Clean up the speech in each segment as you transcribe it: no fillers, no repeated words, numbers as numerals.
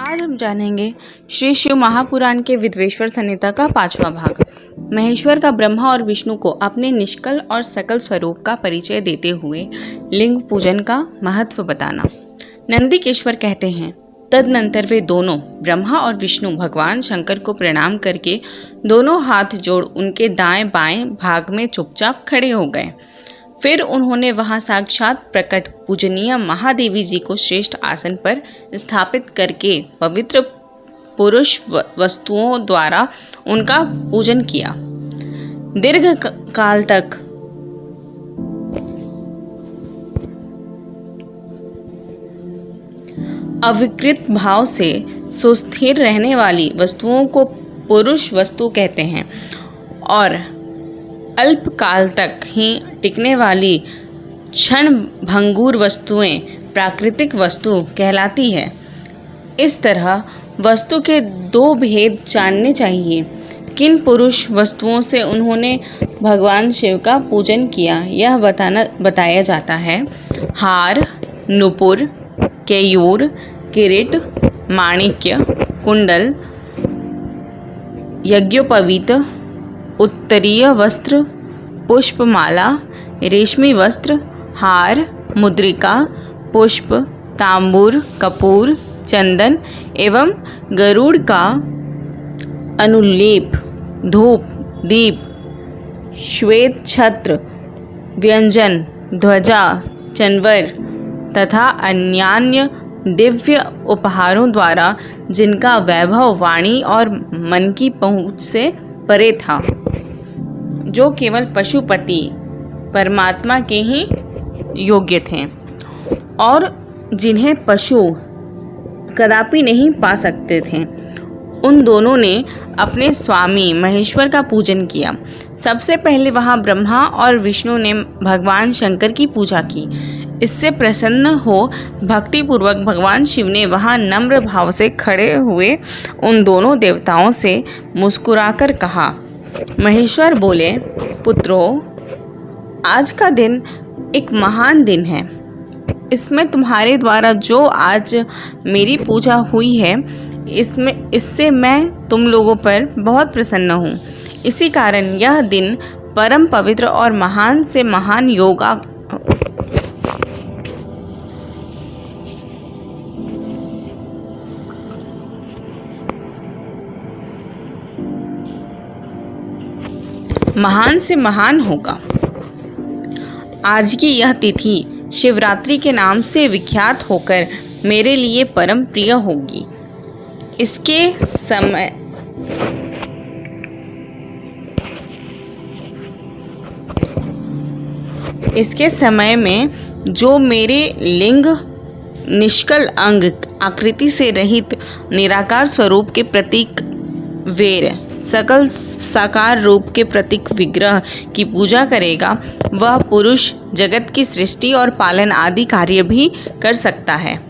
आज हम जानेंगे श्री शिव महापुराण के विद्वेश्वर संहिता का 5वां भाग। महेश्वर का ब्रह्मा और विष्णु को अपने निष्कल और सकल स्वरूप का परिचय देते हुए लिंग पूजन का महत्व बताना। नंदिकेश्वर कहते हैं, तदनंतर वे दोनों ब्रह्मा और विष्णु भगवान शंकर को प्रणाम करके दोनों हाथ जोड़ उनके दाएं बाएं भाग में चुपचाप खड़े हो गए। फिर उन्होंने वहां साक्षात प्रकट पूजनीय महादेवी जी को श्रेष्ठ आसन पर स्थापित करके पवित्र पुरुष वस्तुओं द्वारा उनका पूजन किया। दीर्घ काल तक अविकृत भाव से सुस्थिर रहने वाली वस्तुओं को पुरुष वस्तु कहते हैं और अल्प काल तक ही टिकने वाली क्षण भंगुर वस्तुएं प्राकृतिक वस्तु कहलाती है। इस तरह वस्तु के दो भेद जानने चाहिए। किन पुरुष वस्तुओं से उन्होंने भगवान शिव का पूजन किया यह बताया जाता है। हार, नुपुर, केयूर, किरीट, माणिक्य, कुंडल, यज्ञोपवीत, उत्तरीय वस्त्र, पुष्पमाला, रेशमी वस्त्र, हार, मुद्रिका, पुष्प, तांबूर, कपूर, चंदन एवं गरुड़ का अनुलेप, धूप, दीप, श्वेत छत्र, व्यंजन, ध्वजा, चंवर तथा अन्यान्य दिव्य उपहारों द्वारा जिनका वैभव वाणी और मन की पहुँच से परे था, जो केवल पशुपति परमात्मा के ही योग्य थे और जिन्हें पशु कदापि नहीं पा सकते थे। उन दोनों ने अपने स्वामी महेश्वर का पूजन किया। सबसे पहले वहां ब्रह्मा और विष्णु ने भगवान शंकर की पूजा की। इससे प्रसन्न हो भक्तिपूर्वक भगवान शिव ने वहां नम्र भाव से खड़े हुए उन दोनों देवताओं से मुस्कुराकर कहा। महेश्वर बोले, पुत्रों, आज का दिन एक महान दिन है। इसमें तुम्हारे द्वारा जो आज मेरी पूजा हुई है इससे मैं तुम लोगों पर बहुत प्रसन्न हूँ। इसी कारण यह दिन परम पवित्र और महान से महान योगा महान से महान होगा। आज की यह तिथि शिवरात्रि के नाम से विख्यात होकर मेरे लिए परम प्रिय होगी। इसके समय में जो मेरे लिंग निष्कल अंग आकृति से रहित निराकार स्वरूप के प्रतीक वेर सकल साकार रूप के प्रतीक विग्रह की पूजा करेगा, वह पुरुष जगत की सृष्टि और पालन आदि कार्य भी कर सकता है।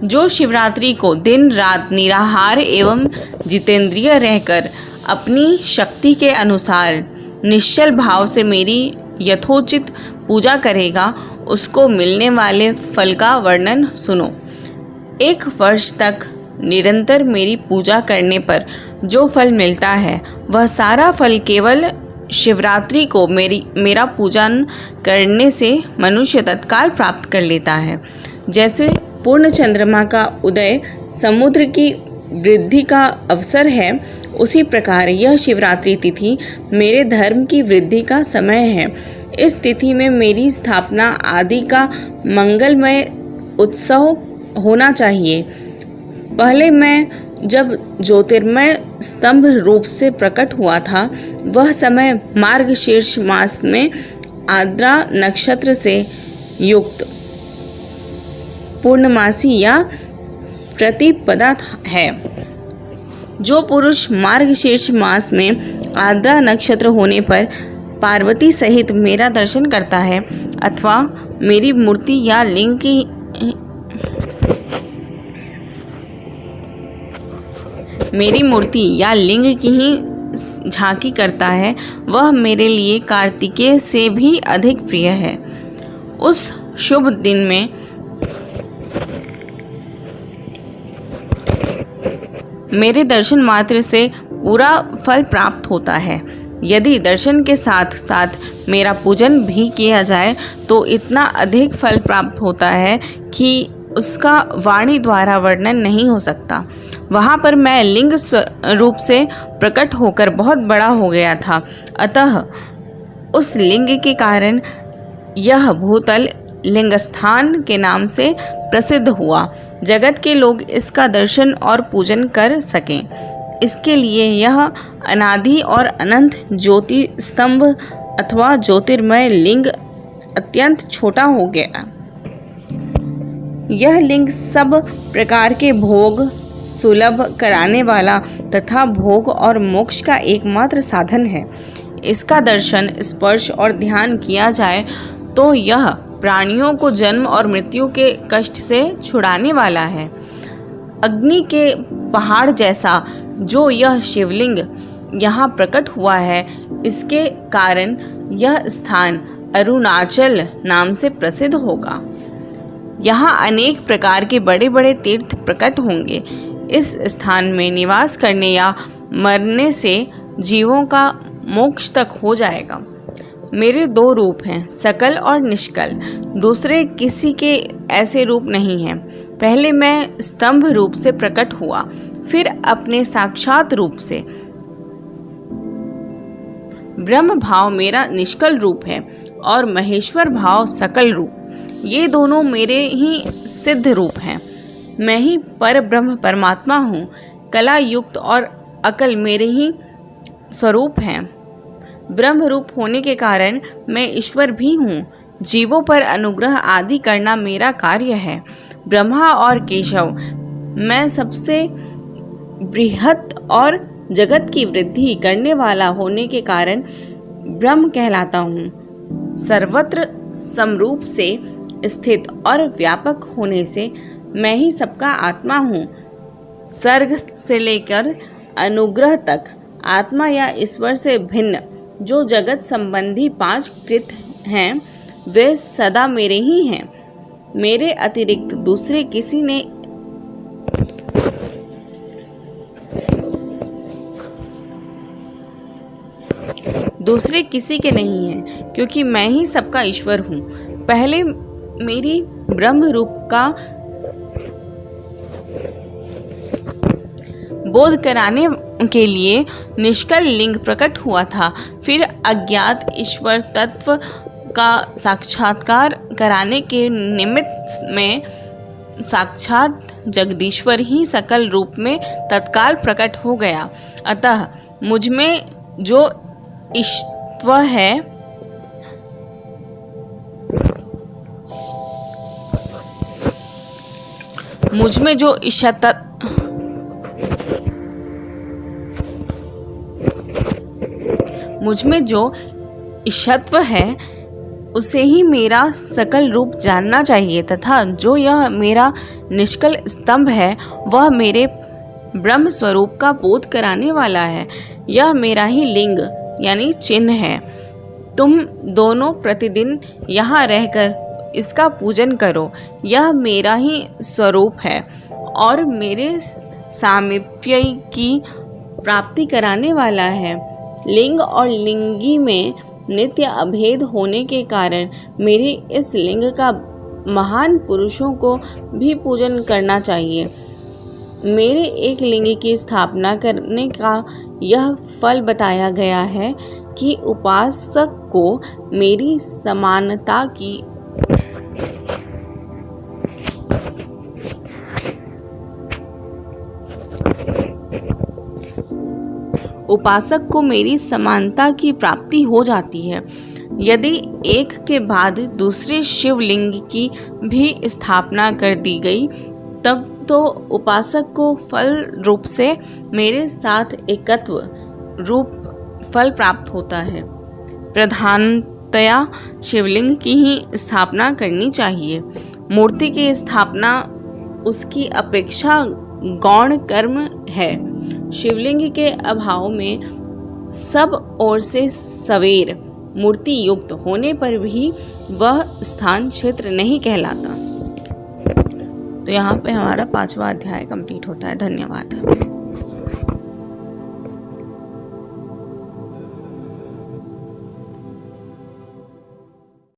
जो शिवरात्रि को दिन रात निराहार एवं जितेंद्रिय रहकर अपनी शक्ति के अनुसार निश्चल भाव से मेरी यथोचित पूजा करेगा, उसको मिलने वाले फल का वर्णन सुनो। 1 वर्ष तक निरंतर मेरी पूजा करने पर जो फल मिलता है वह सारा फल केवल शिवरात्रि को मेरा पूजन करने से मनुष्य तत्काल प्राप्त कर लेता है। जैसे पूर्ण चंद्रमा का उदय समुद्र की वृद्धि का अवसर है, उसी प्रकार यह शिवरात्रि तिथि मेरे धर्म की वृद्धि का समय है। इस तिथि में मेरी स्थापना आदि का मंगलमय उत्सव होना चाहिए। पहले मैं जब ज्योतिर्मय स्तंभ रूप से प्रकट हुआ था, वह समय मार्गशीर्ष मास में आद्रा नक्षत्र से युक्त पूर्णमासी या प्रतिपदा है। जो पुरुष मार्गशीर्ष मास में आद्रा नक्षत्र होने पर पार्वती सहित मेरा दर्शन करता है अथवा मेरी मूर्ति या लिंग की ही झांकी करता है, वह मेरे लिए कार्तिकेय से भी अधिक प्रिय है। उस शुभ दिन में मेरे दर्शन मात्र से पूरा फल प्राप्त होता है। यदि दर्शन के साथ साथ मेरा पूजन भी किया जाए तो इतना अधिक फल प्राप्त होता है कि उसका वाणी द्वारा वर्णन नहीं हो सकता। वहाँ पर मैं लिंग रूप से प्रकट होकर बहुत बड़ा हो गया था, अतः उस लिंग के कारण यह भूतल लिंगस्थान के नाम से प्रसिद्ध हुआ। जगत के लोग इसका दर्शन और पूजन कर सकें, इसके लिए यह अनादि और अनंत ज्योति स्तंभ अथवा ज्योतिर्मय लिंग अत्यंत छोटा हो गया। यह लिंग सब प्रकार के भोग सुलभ कराने वाला तथा भोग और मोक्ष का एकमात्र साधन है। इसका दर्शन, स्पर्श और ध्यान किया जाए तो यह प्राणियों को जन्म और मृत्यु के कष्ट से छुड़ाने वाला है। अग्नि के पहाड़ जैसा जो यह शिवलिंग यहाँ प्रकट हुआ है, इसके कारण यह स्थान अरुणाचल नाम से प्रसिद्ध होगा। यहाँ अनेक प्रकार के बड़े बड़े तीर्थ प्रकट होंगे। इस स्थान में निवास करने या मरने से जीवों का मोक्ष तक हो जाएगा। मेरे दो रूप हैं, सकल और निष्कल। दूसरे किसी के ऐसे रूप नहीं हैं। पहले मैं स्तंभ रूप से प्रकट हुआ, फिर अपने साक्षात रूप से। ब्रह्म भाव मेरा निष्कल रूप है और महेश्वर भाव सकल रूप। ये दोनों मेरे ही सिद्ध रूप हैं। मैं ही पर ब्रह्म परमात्मा हूँ। कला युक्त और अकल मेरे ही स्वरूप हैं। ब्रह्म रूप होने के कारण मैं ईश्वर भी हूँ। जीवों पर अनुग्रह आदि करना मेरा कार्य है। ब्रह्मा और केशव, मैं सबसे बृहत और जगत की वृद्धि करने वाला होने के कारण ब्रह्म कहलाता हूँ। सर्वत्र समरूप से स्थित और व्यापक होने से मैं ही सबका आत्मा हूँ। सर्ग से लेकर अनुग्रह तक आत्मा या ईश्वर से भिन्न जो जगत संबंधी 5 कृत हैं, वे सदा मेरे ही हैं। मेरे अतिरिक्त दूसरे किसी के नहीं हैं, क्योंकि मैं ही सबका ईश्वर हूँ। पहले मेरी ब्रह्म रूप का बोध कराने के लिए निष्कल लिंग प्रकट हुआ था। फिर अज्ञात ईश्वर तत्व का साक्षात्कार कराने के निमित्त में साक्षात जगदीश्वर ही सकल रूप में तत्काल प्रकट हो गया। अतः मुझ में जो ईश्व है, मुझ में जो ईशत्व है, उसे ही मेरा सकल रूप जानना चाहिए तथा जो यह मेरा निष्कल स्तंभ है, वह मेरे ब्रह्म स्वरूप का बोध कराने वाला है। यह मेरा ही लिंग यानी चिन्ह है। तुम दोनों प्रतिदिन यहाँ रहकर इसका पूजन करो। यह मेरा ही स्वरूप है और मेरे सामीप्य की प्राप्ति कराने वाला है। लिंग और लिंगी में नित्य अभेद होने के कारण मेरे इस लिंग का महान पुरुषों को भी पूजन करना चाहिए। मेरे एक लिंग की स्थापना करने का यह फल बताया गया है कि उपासक को मेरी समानता की प्राप्ति हो जाती है। यदि एक के बाद दूसरे शिवलिंग की भी स्थापना कर दी गई, तब तो उपासक को फल रूप से मेरे साथ एकत्व रूप फल प्राप्त होता है। प्रधानतया शिवलिंग की ही स्थापना करनी चाहिए। मूर्ति की स्थापना उसकी अपेक्षा गौण कर्म है। शिवलिंग के अभाव में सब ओर से सवेर मूर्ति युक्त होने पर भी वह स्थान क्षेत्र नहीं कहलाता। तो यहाँ पे हमारा 5वां अध्याय कंप्लीट होता है। धन्यवाद।